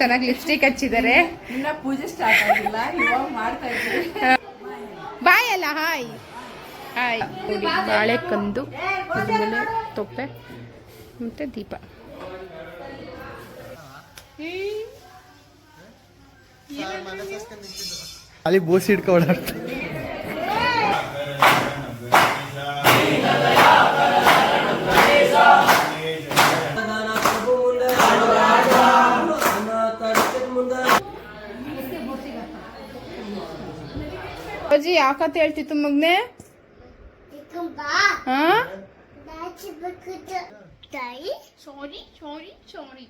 ಚೆನ್ನಾಗಿ ಲಿಪ್ಸ್ಟಿಕ್ ಹಚ್ಚಿದ್ದಾರೆ. ಇನ್ನ ಪೂಜೆ ಸ್ಟಾರ್ಟ್ ಆಗಿಲ್ಲ, ಇವಾಗ ಮಾಡ್ತಾ ಇದ್ದೀವಿ. ಬಾಯ್ ಅಲ್ಲ ಹಾಯ್ ಹಾಯ್. ಬಾಳೆಕಂದು ಆಮೇಲೆ ತೊಪ್ಪೆ ಮತ್ತೆ ದೀಪ. ಅಲ್ಲಿ ಬೋಸಿ ಹಿಡ್ಕೊ ಓಡಾಡ್ತ. ಅಜ್ಜಿ ಯಾವ ಕತೆ ಹೇಳ್ತಿತ್ತು ಮಗ್ನೆ? ಸಾರಿ ಸಾರಿ ಸಾರಿ.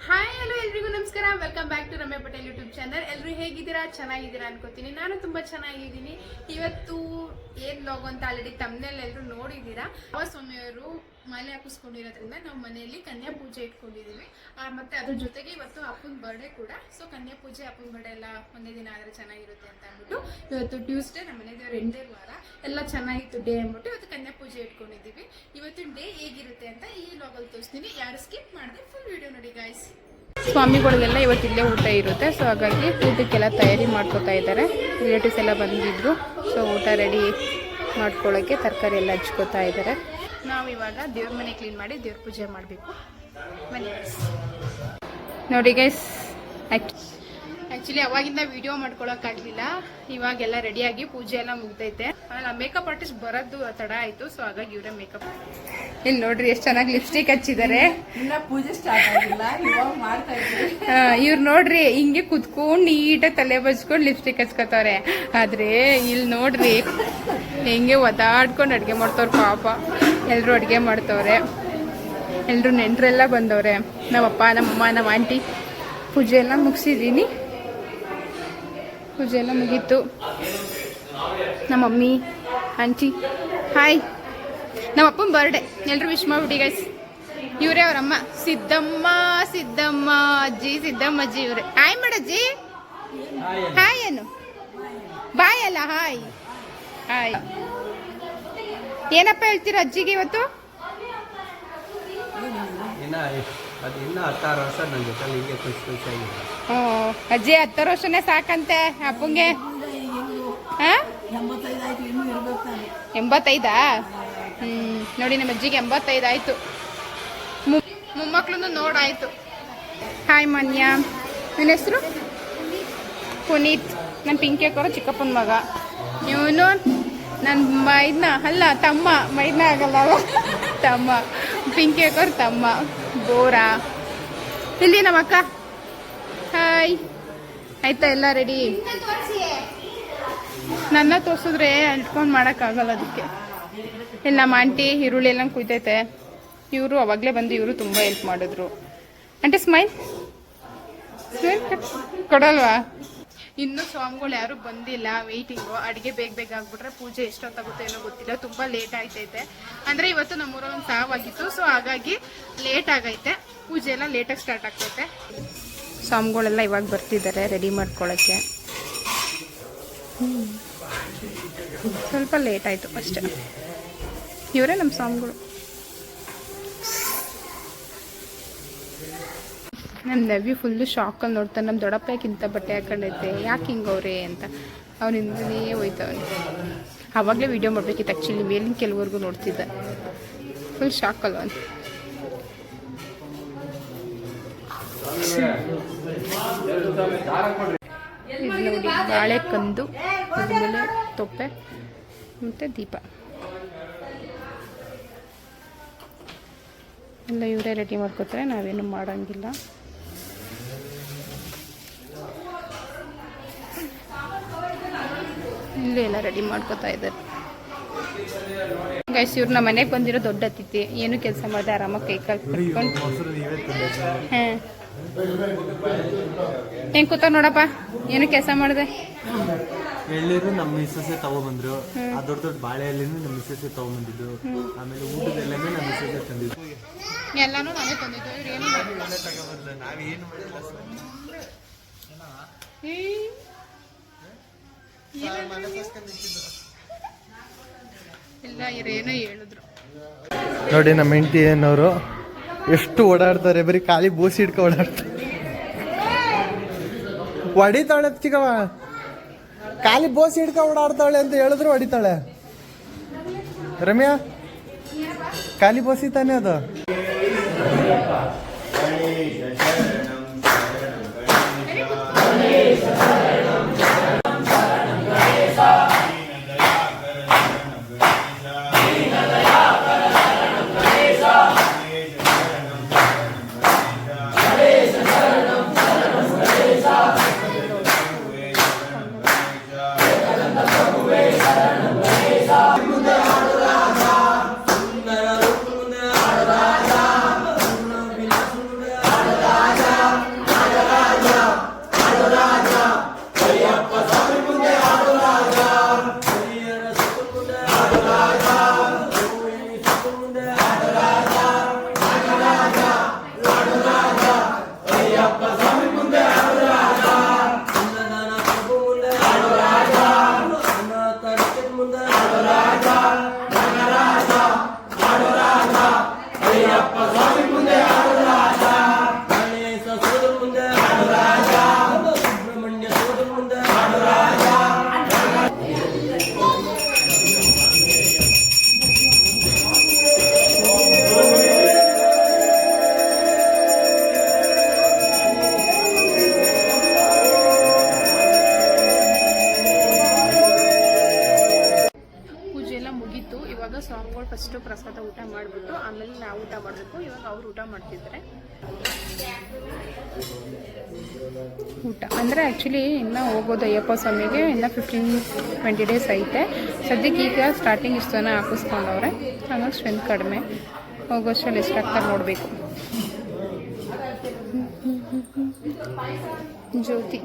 ಹಾಯ್ ಹಲೋ ಎಲ್ರಿಗೂ ನಮಸ್ಕಾರ. Welcome back to Ramya Patel YouTube channel. ಎಲ್ಲರೂ ಹೇಗಿದ್ದೀರಾ? ಚೆನ್ನಾಗಿದ್ದೀರಾ ಅನ್ಕೋತೀನಿ. ನಾನು ತುಂಬಾ ಚೆನ್ನಾಗಿದ್ದೀನಿ. ಇವತ್ತು ಏನ್ ಬ್ಲಾಗ್ ಅಂತ ಆಲ್ರೆಡಿ ತಮ್ಮನೇಲಿ ಎಲ್ಲರೂ ನೋಡಿದ್ದೀರಾ. ಸ್ವಾಮಿಯವರು ಮಾಲೆ ಹಾಕಿಸ್ಕೊಂಡಿರೋದ್ರಿಂದ ನಾವು ಮನೆಯಲ್ಲಿ ಕನ್ಯಾ ಪೂಜೆ ಇಟ್ಕೊಂಡಿದ್ದೀವಿ. ಮತ್ತೆ ಅದ್ರ ಜೊತೆಗೆ ಇವತ್ತು ಅಪ್ಪನ ಬರ್ಡೇ ಕೂಡ. ಸೊ ಕನ್ಯಾ ಪೂಜೆ ಅಪ್ಪನ ಬರ್ಡೇ ಎಲ್ಲ ಒಂದೇ ದಿನ ಆದರೆ ಚೆನ್ನಾಗಿರುತ್ತೆ ಅಂತ ಅಂದ್ಬಿಟ್ಟು ಇವತ್ತು ಟ್ಯೂಸ್ಡೇ, ನಮ್ಮ ಮನೆ ದೇವ್ರ ಎಂಟೇ ವಾರ ಎಲ್ಲ ಚೆನ್ನಾಗಿತ್ತು ಡೇ ಅಂದ್ಬಿಟ್ಟು ಇವತ್ತು ಕನ್ಯಾ ಪೂಜೆ ಇಟ್ಕೊಂಡಿದ್ದೀವಿ. ಇವತ್ತಿನ ಡೇ ಹೇಗಿರುತ್ತೆ ಅಂತ ಈ ವ್ಲಾಗಲ್ಲಿ ತೋರಿಸ್ತೀನಿ. ಯಾರು ಸ್ಕಿಪ್ ಮಾಡಿದೆ ಫುಲ್ ವಿಡಿಯೋ ನೋಡಿ ಗಾಯ್ಸ್. ಸ್ವಾಮಿಗಳಿಗೆಲ್ಲ ಇವತ್ತಿಲ್ಲೇ ಊಟ ಇರುತ್ತೆ. ಸೊ ಹಾಗಾಗಿ ಊಟಕ್ಕೆಲ್ಲ ತಯಾರಿ ಮಾಡ್ಕೋತಾ ಇದ್ದಾರೆ. ರಿಲೇಟಿವ್ಸ್ ಎಲ್ಲ ಬಂದಿದ್ರು. ಸೊ ಊಟ ರೆಡಿ ಮಾಡ್ಕೊಳ್ಳೋಕ್ಕೆ ತರಕಾರಿ ಎಲ್ಲ ಹಚ್ಕೋತಾ ಇದ್ದಾರೆ. ನಾವು ಇವಾಗ ದೇವ್ರ ಮನೆ ಕ್ಲೀನ್ ಮಾಡಿ ದೇವ್ರ ಪೂಜೆ ಮಾಡಬೇಕು. ಬನ್ನಿ ನೋಡಿ ಗೈಸ್. ಆ್ಯಕ್ಚುಲಿ ಅವಾಗಿಂದ ವಿಡಿಯೋ ಮಾಡ್ಕೊಳಕ್ಕಾಗಲಿಲ್ಲ. ಇವಾಗೆಲ್ಲ ರೆಡಿಯಾಗಿ ಪೂಜೆ ಎಲ್ಲ ಮುಗ್ದೈತೆ. ಆಮೇಲೆ ಮೇಕಪ್ ಆರ್ಟಿಸ್ಟ್ ಬರೋದು ತಡ ಆಯಿತು. ಸೊ ಹಾಗಾಗಿ ಇವರೇ ಮೇಕಪ್. ಇಲ್ಲಿ ನೋಡ್ರಿ ಎಷ್ಟು ಚೆನ್ನಾಗಿ ಲಿಪ್ಸ್ಟಿಕ್ ಹಚ್ಚಿದ್ದಾರೆ. ಇನ್ನ ಪೂಜೆ ಸ್ಟಾರ್ಟ್ ಆಗಿಲ್ಲ, ಇವಾಗ ಮಾಡ್ತಾ ಇದ್ದೀವಿ. ಇವ್ರು ನೋಡ್ರಿ ಹಿಂಗೆ ಕುತ್ಕೊಂಡು ನೀಟಾಗಿ ತಲೆ ಬಚ್ಕೊಂಡು ಲಿಪ್ಸ್ಟಿಕ್ ಹಚ್ಕೋತಾರೆ. ಆದ್ರೆ ಇಲ್ಲಿ ನೋಡ್ರಿ ಹೆಂಗೆ ಒದಾಡ್ಕೊಂಡು ಅಡುಗೆ ಮಾಡ್ತವ್ರೆ. ಪಾಪ ಎಲ್ಲರೂ ಅಡುಗೆ ಮಾಡ್ತವ್ರೆ. ಎಲ್ಲರೂ ನೆಂಟರೆಲ್ಲ ಬಂದವ್ರೆ. ನಮ್ಮಪ್ಪ ನಮ್ಮಮ್ಮ ನಮ್ಮ ಆಂಟಿ. ಪೂಜೆ ಎಲ್ಲ ಮುಗಿಸಿದ್ದೀನಿ. ಪೂಜೆ ಎಲ್ಲ ಮುಗೀತು. ನಮ್ಮ ಮಮ್ಮಿ ಆಂಟಿ ಹಾಯ್. ನಮ್ಮ ಅಪ್ಪನ ಬರ್ಡೇ ಎಲ್ಲರೂ ವಿಶ್ ಮಾಡ್ಬಿಡಿ ಗೈಸ್. ಇವರೇ ಅವರಮ್ಮ ಸಿದ್ದಮ್ಮ. ಸಿದ್ದಮ್ಮ ಅಜ್ಜಿ, ಸಿದ್ದಮ್ಮ ಅಜ್ಜಿ ಇವರೇ. ಹಾಯ್ ಮಾಡಜ್ಜಿ. ಹಾಯ್ ಏನು? ಬಾಯ್ ಅಲ್ಲ ಹಾಯ್ ಹಾಯ್. ಏನಪ್ಪ ಹೇಳ್ತೀರಾ ಅಜ್ಜಿಗೆ ಇವತ್ತು? ಅಜ್ಜಿ 10 ವರ್ಷನೇ ಸಾಕಂತೆ ಅಪ್ಪಂಗೆ. 85? ನೋಡಿ ನಮ್ಮ ಅಜ್ಜಿಗೆ 85 ಆಯ್ತು. ಮೊಮ್ಮಕ್ಳನ್ನು ನೋಡಾಯ್ತು. ಹಾಯ್ ಮನ್ಯ. ನನ್ನ ಹೆಸರು ಪುನೀತ್. ನನ್ನ ಪಿಂಕಿ ಅಕ್ಕವರು ಚಿಕ್ಕಪ್ಪನ ಮಗ. ಇವನು ನನ್ನ ಮೈದ್ನ ಅಲ್ಲ ತಮ್ಮ. ಮೈದ್ನ ಆಗಲ್ಲ ತಮ್ಮ. ಪಿಂಕಿ ಅಕ್ಕವ್ರ ತಮ್ಮ ಬೋರಾ. ಇಲ್ಲಿ ನಮ್ಮ ಅಕ್ಕ. ಹಾಯ್. ಆಯ್ತಾ ಎಲ್ಲ ರೆಡಿ? ನನ್ನ ತೋರಿಸಿದ್ರೆ ಇಟ್ಕೊಂಡು ಮಾಡೋಕ್ಕಾಗಲ್ಲ ಅದಕ್ಕೆ. ಇಲ್ಲಿ ನಮ್ಮ ಆಂಟಿ ಈರುಳ್ಳಿ ಎಲ್ಲ ಕುಯ್ತೈತೆ. ಇವರು ಅವಾಗಲೇ ಬಂದು ಇವರು ತುಂಬ ಹೆಲ್ಪ್ ಮಾಡಿದ್ರು. ಆಂಟಿ ಸ್ಮೈಲ್ ಕೊಡಲ್ವಾ? ಇನ್ನೂ ಸ್ವಾಮಿಗಳು ಯಾರು ಬಂದಿಲ್ಲ, ವೆಯ್ಟಿಂಗು. ಅಡುಗೆ ಬೇಗ ಬೇಗ ಆಗ್ಬಿಟ್ರೆ ಪೂಜೆ ಎಷ್ಟೊತ್ತಾಗುತ್ತೆ ಏನೋ ಗೊತ್ತಿಲ್ಲ. ತುಂಬ ಲೇಟ್ ಆಯ್ತೈತೆ. ಅಂದರೆ ಇವತ್ತು ನಮ್ಮೂರಲ್ಲಿ ಒಂದು ಸಾವಾಗಿತ್ತು. ಸೊ ಹಾಗಾಗಿ ಲೇಟ್ ಆಗೈತೆ. ಪೂಜೆ ಎಲ್ಲ ಲೇಟಾಗಿ ಸ್ಟಾರ್ಟ್ ಆಗ್ತೈತೆ. ಸ್ವಾಮಿಗಳೆಲ್ಲ ಇವಾಗ ಬರ್ತಿದ್ದಾರೆ ರೆಡಿ ಮಾಡ್ಕೊಳ್ಳೋಕ್ಕೆ. ಸ್ವಲ್ಪ ಲೇಟ್ ಆಯಿತು ಅಷ್ಟೇ. ಇವರೇ ನಮ್ಮ ಸ್ವಾಮಿಗಳು. ನಮ್ಮ ನೆವ್ಯೂ ಫುಲ್ಲು ಶಾಕಲ್ಲಿ ನೋಡ್ತಾನೆ. ನಮ್ಮ ದೊಡ್ಡಪ್ಪಕ್ಕಿಂತ ಬಟ್ಟೆ ಹಾಕೊಂಡೈತೆ, ಯಾಕೆ ಹಿಂಗವ್ರೆ ಅಂತ ಅವನಿಂದನೇ ಹೋಯ್ತವನು. ಆವಾಗಲೇ ವೀಡಿಯೋ ಮಾಡಬೇಕಿತ್ತು ಆ್ಯಕ್ಚುಲಿ. ಮೇಲಿನ ಕೆಲವರೆಗೂ ನೋಡ್ತಿದ್ದೆ. ಫುಲ್ ಶಾಕಲ್ಲ ಅವನು. ನೋಡಿ ಬಾಳೆಕಂದು ಆಮೇಲೆ ತೊಪ್ಪೆ ಮತ್ತು ದೀಪ ಎಲ್ಲ ಇವರೇ ರೆಡಿ ಮಾಡ್ಕೋತಾರೆ. ನಾವೇನು ಮಾಡೋಂಗಿಲ್ಲ. ಇಲ್ಲೇ ಎಲ್ಲ ರೆಡಿ ಮಾಡ್ಕೋತಾ ಇದ್ದಾರೆ ಗೈಸ್. ಇವ್ರು ನಮ್ಮ ಮನೆಗೆ ಬಂದಿರೋ ದೊಡ್ಡ ಅತಿಥಿ. ಏನು ಕೆಲಸ ಮಾಡಿದೆ ಆರಾಮಾಗಿ ಕೈ ಕಾಲು ಕಟ್ಕೊಂಡು. ಹಾಂ ಹೆಂಗೆ ಕೂತ ನೋಡಪ್ಪ. ಏನು ಕೆಲಸ ಮಾಡಿದೆ? ಎಳ್ಳೀರು ನಮ್ಮ ಮಿಸ್ಸಸ್ಸೇ ತಗೊಬಂದ್ರು. ಆ ದೊಡ್ಡ ದೊಡ್ಡ ಬಾಳೆ ಎಲೆನೂ ನಮ್ಮ ಮಿಸ್ಸಸ್ಸೇ ತಗೊಂಬಂದಿದ್ದು. ಆಮೇಲೆ ಊಟದೆಲ್ಲನೂ ನಮ್ಮ ಮಿಸ್ಸಸ್ಸೇ ತಂದಿದ್ದು. ಎಲ್ಲಾನು ನಾನೇ ತಂದಿದ್ದು. ಏನು ತಗೊಬಂದ್ಲು, ನಾವೇನು ಮಾಡಿಲ್ಲ. ಇಲ್ಲ ಇವ್ರೇನೋ ಹೇಳಿದ್ರು. ನೋಡಿ ನಮ್ಮ ಹೆಂಡತಿ ಏನವರು ಎಷ್ಟು ಓಡಾಡ್ತಾರೆ, ಬರೀ ಖಾಲಿ ಬೂಸಿ ಹಿಡ್ಕೊ ಓಡಾಡ್ತಾರೆ. ಹೊಡಿತಾಳೆ ಚಿಕ್ಕವ, ಖಾಲಿ ಬೋಸಿ ಹಿಡ್ಕೊ ಓಡಾಡ್ತಾಳೆ ಅಂತ ಹೇಳಿದ್ರು ಹೊಡಿತಾಳೆ. ರಮ್ಯಾ ಖಾಲಿ ಬೋಸಿ ತಾನೇ ಅದು. ಸ್ವಾಮಿಗಳು ಫಸ್ಟು ಪ್ರಸಾದ ಊಟ ಮಾಡಿಬಿಟ್ಟು ಆಮೇಲೆ ನಾವು ಊಟ ಮಾಡಬೇಕು. ಇವಾಗ ಅವ್ರು ಊಟ ಮಾಡ್ತಿದ್ದಾರೆ. ಊಟ ಅಂದರೆ ಆ್ಯಕ್ಚುಲಿ ಇನ್ನೂ ಹೋಗೋದು ಅಯ್ಯಪ್ಪ ಸ್ವಾಮಿಗೆ ಇನ್ನೂ 15-20 ಡೇಸ್ ಐತೆ. ಸದ್ಯಕ್ಕೆ ಈಗ ಸ್ಟಾರ್ಟಿಂಗ್ ಇಷ್ಟು ಜನ ಹಾಕಿಸ್ಕೊಂಡವ್ರೆ, ಹಾಗಾಗಿ ಸ್ಟ್ರೆಂತ್ ಕಡಿಮೆ. ಹೋಗೋಷ್ಟರಲ್ಲಿ ಎಷ್ಟಾಗ್ತಾರೆ ನೋಡಬೇಕು. ಜ್ಯೋತಿ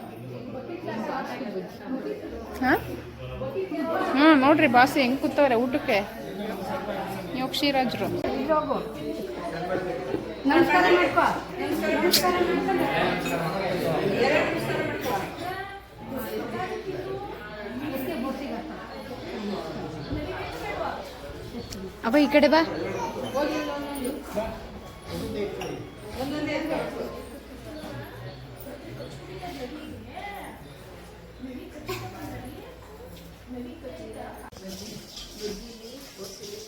ಹಾಂ ನೋಡ್ರಿ ಬಾಸು ಹೆಂಗೆ ಕೂತವ್ರೆ ಊಟಕ್ಕೆ. ಯೋಕ್ಷಿರಾಜ್ರು ನಮಸ್ಕಾರ ಮಾಡ್ಕೊ. ಅವ ಈ ಕಡೆ ಬಾ.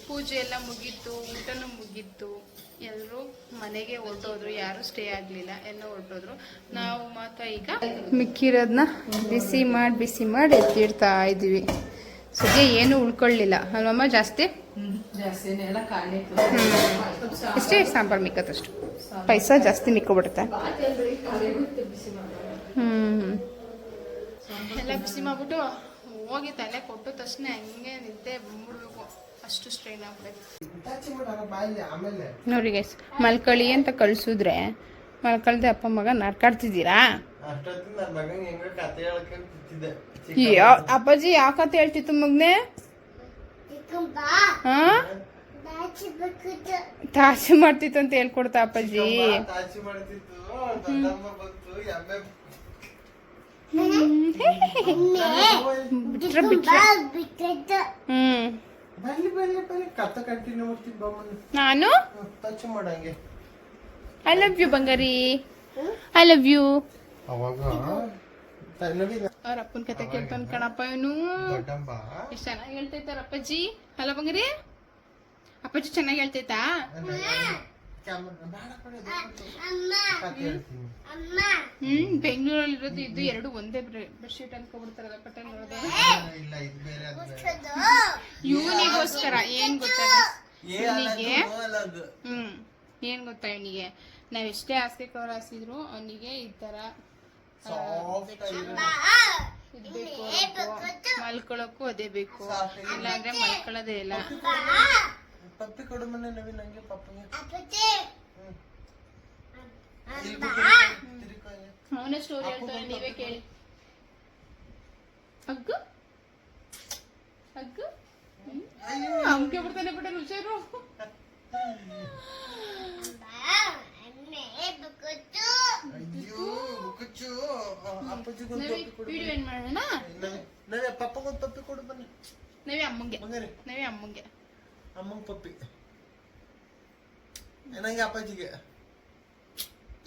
ಪೂಜೆ ಎಲ್ಲ ಮುಗೀತು, ಊಟನೂ ಮುಗೀತು. ಎಲ್ಲರೂ ಮನೆಗೆ ಹೊರಟೋದ್ರು, ಯಾರು ಸ್ಟೇ ಆಗಲಿಲ್ಲ, ಎಲ್ಲ ಹೊರಟೋದ್ರು. ನಾವು ಮಾತ್ರ ಈಗ ಮಿಕ್ಕಿರೋದನ್ನ ಬಿಸಿ ಮಾಡಿ ಎತ್ತಿಡ್ತಾ ಇದ್ದೀವಿ. ಸದ್ಯ ಏನು ಉಳ್ಕೊಳ್ಳಿಲ್ಲ ಅಲ್ವಮ್ಮ ಜಾಸ್ತಿ. ಎಷ್ಟೇ ಸಾಂಬಾರು ಮಿಕ್ಕತ್ತಷ್ಟು, ಪೈಸಾ ಜಾಸ್ತಿ ಮಿಕ್ಕೊಬಿಡುತ್ತೆ. ಎಲ್ಲ ಬಿಸಿ ಮಾಡ್ಬಿಟ್ಟು ಹೋಗಿ ತಲೆ ಕೊಟ್ಟು ತಕ್ಷಣ ಹಂಗೆ ನಿದ್ದೆ ಬಂದ್ಬಿಡ್ಬೇಕು, ಅಷ್ಟು ಸ್ಟ್ರೈನ್ ಆಗ್ಬೇಕು. ನೋಡಿ ಗೈಸ್, ಮಲ್ಕಳಿ ಅಂತ ಕಳ್ಸಿದ್ರೆ ಮಲ್ಕಳ್ದೆ ಅಪ್ಪ ಮಗ ನಡ್ಕಾಡ್ತಿದ್ದೀರಾ. ಅಪ್ಪಾಜಿ ಯಾವ ಕತೆ ಹೇಳ್ತಿತ್ತು ಮಗ್ನೆ? ತಾಸಿ ಮಾಡ್ತಿತ್ತು ಅಂತ ಹೇಳ್ಕೊಡ್ತಾ ಅಪ್ಪಾಜಿ. ಬಿಟ್ರ ನಾನು I love you Bangari, I love you. ಅವ್ರ ಅಪ್ಪನ ಕತೆ ಕೇಳ್ತಾನ ಕಣಪ್ಪ ಇವನು. ಎಷ್ಟು ಚೆನ್ನಾಗಿ ಹೇಳ್ತೈತಾರ ಅಪ್ಪಾಜಿ. ಅಲ್ಲ ಬಂಗಾರಿ, ಅಪ್ಪಾಜಿ ಚೆನ್ನಾಗಿ ಹೇಳ್ತೈತಾ? ಬೆಂಗಳೂರಲ್ಲಿ ಇರೋದು ಇದು 2 ಒಂದೇ ಬೆಡ್ಶೀಟ್ ಅನ್ಕೊಬಿಡ್ತಾರಲ್ಲ ಪಟೇಲ್ ನೋಡೋದು. ಇವನಿಗೋಸ್ಕರ ಏನ್ ಗೊತ್ತಾ ಇವನಿಗೆ, ಏನ್ ಗೊತ್ತಾ ಇವನಿಗೆ, ನಾವ್ ಎಷ್ಟೇ ಹಾಸಿಗೆ ಕವರ್ ಹಾಸಿದ್ರು ಅವನಿಗೆ ಈ ತರ ಇದ್ಬೇಕು, ಮಲ್ಕೊಳಕ್ಕೂ ಅದೇ ಬೇಕು, ಇಲ್ಲಾಂದ್ರೆ ಮಲ್ಕೊಳ್ಳೋದೇ ಇಲ್ಲ. ಪಪ್ಪಿ ಕೊಡು ಮನೆ ನವಿ ನಂಗೆ ಪಪ್ಪಿಗೆ. ಅವನೇ ಸ್ಟೋರಿ ಹೇಳ್ತಾನೆ, ನೀವೇ ಕೇಳಿ. ಅಗ್ಗು ಅಗ್ಗು ಅಂಕೆ ಬರ್ತಾನೆ ಬಿಟ್ಟ ಹುಷಾರು. ಅಯ್ಯೋ ಅಪ್ಪಾಜಿಗೊಂದು ಪಪ್ಪಿ ಕೊಡು ವಿಡಿಯೋ ಏನ್ ಮಾಡೋಣ ನಾವೇ ಪಪ್ಪಗೊಂದು ಪಪ್ಪಿ ಕೊಡು ಬನ್ನಿ ನಾವೇ ಅಮ್ಮಂಗೆ ಬಂಗಾರಿ ನಾವೇ ಅಮ್ಮಂಗೆ ಅಮ್ಮಂಗ್ ಪಪ್ಪಿ ನಂಗೆ ಅಪ್ಪಾಜಿಗೆ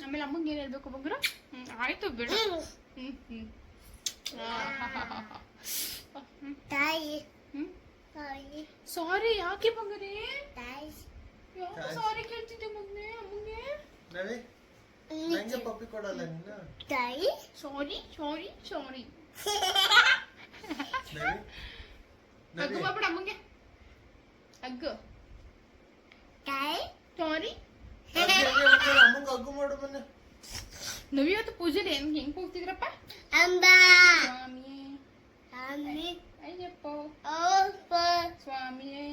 ಆಮೇಲೆ ಅಮ್ಮಂಗೆ ಏನ್ ಹೇಳ್ಬೇಕು ಬಂಗ್ರ ಆಯ್ತು ಬಿಡು ಸಾರಿ ಯಾಕೆ ಬಂಗಾರಿ ಯಾಕೆ ಸಾರಿ ಕೇಳ್ತಿದ್ದೆ ಮಗ್ನೆ ಅಮ್ಮಂಗೆ ನಾವೇ ನಂಗೆ ಪಪ್ಪಿ ಕೊಡಲ್ಲ ನೀನು ಸಾರಿ ಸಾರಿ ಸಾರಿ ನಾವೇ ಅಗ್ಗು ಮಾಡ್ಬಿಡ ಅಮ್ಮಂಗೆ ಅಗ್ಗು ಸಾರಿ ಅಮ್ಮಂಗ್ ಅಗ್ಗು ಮಾಡು ಬನ್ನಿ ನಾವ್ ಇವತ್ತು ಪೂಜೆಲಿ ಹೆಂಗ್ ಹೋಗ್ತಿದ್ರಪ್ಪ ಸ್ವಾಮಿಯೇ ಅಯ್ಯಪ್ಪ ಸ್ವಾಮಿಯೇ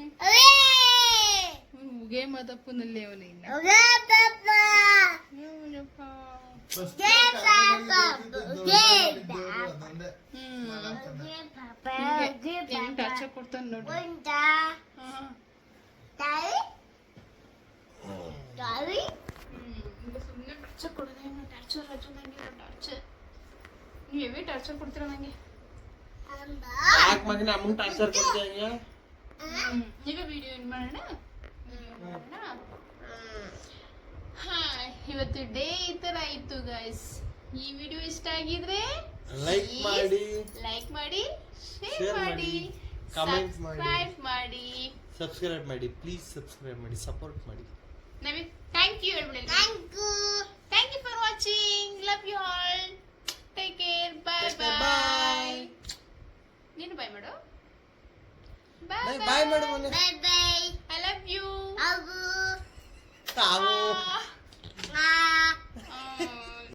ಉಗೆ ಮದಪ್ಪನಲ್ಲಿ ಅವನಿಲ್ಲ ಟಾರ್ಚರ್ ಕೊಡ್ತಾನೆ ನೋಡಿ ಸುಮ್ಮನೆ ಟಾರ್ಚರ್ ಕೊಡೋದೇ ಟಾರ್ಚರ್ ರಾಜು ನಂಗೆ ಟಾರ್ಚರ್ ನೀವು ಯಾವೇ ಟಾರ್ಚರ್ ಕೊಡ್ತೀರಾ ನಂಗೆ ಯಾಕೆ ಮಗನ ಅಮ್ಮಂಗ್ ಟಾರ್ಚರ್ ಕೊಡ್ತೀಯ ಈಗ ವಿಡಿಯೋ ಏನ್ ಮಾಡೋಣ ಹಾ ಇವತ್ತು ಡೇ ಈ ತರ ಇತ್ತು ಗೈಸ್ ಈ ವಿಡಿಯೋ ಇಷ್ಟ ಆಗಿದ್ರೆ ಲೈಕ್ ಮಾಡಿ ಶೇರ್ ಮಾಡಿ ಕಮೆಂಟ್ ಮಾಡಿ ಸಬ್ಸ್ಕ್ರೈಬ್ ಮಾಡಿ ಸಬ್ಸ್ಕ್ರೈಬ್ ಮಾಡಿ ಪ್ಲೀಸ್ ಸಬ್ಸ್ಕ್ರೈಬ್ ಮಾಡಿ ಸಪೋರ್ಟ್ ಮಾಡಿ ನಮಗೆ ಥ್ಯಾಂಕ್ ಯು ಹೇಳ್ಬಿಡಿ thank you for watching love you all take care bye bye ನೀನು ಬಾಯ್ ಮಾಡು ಬಾಯ್ ಮಾಡು ಮೊನ್ನೆ ಐ ಲವ್ ಯು ತಾವು Ah.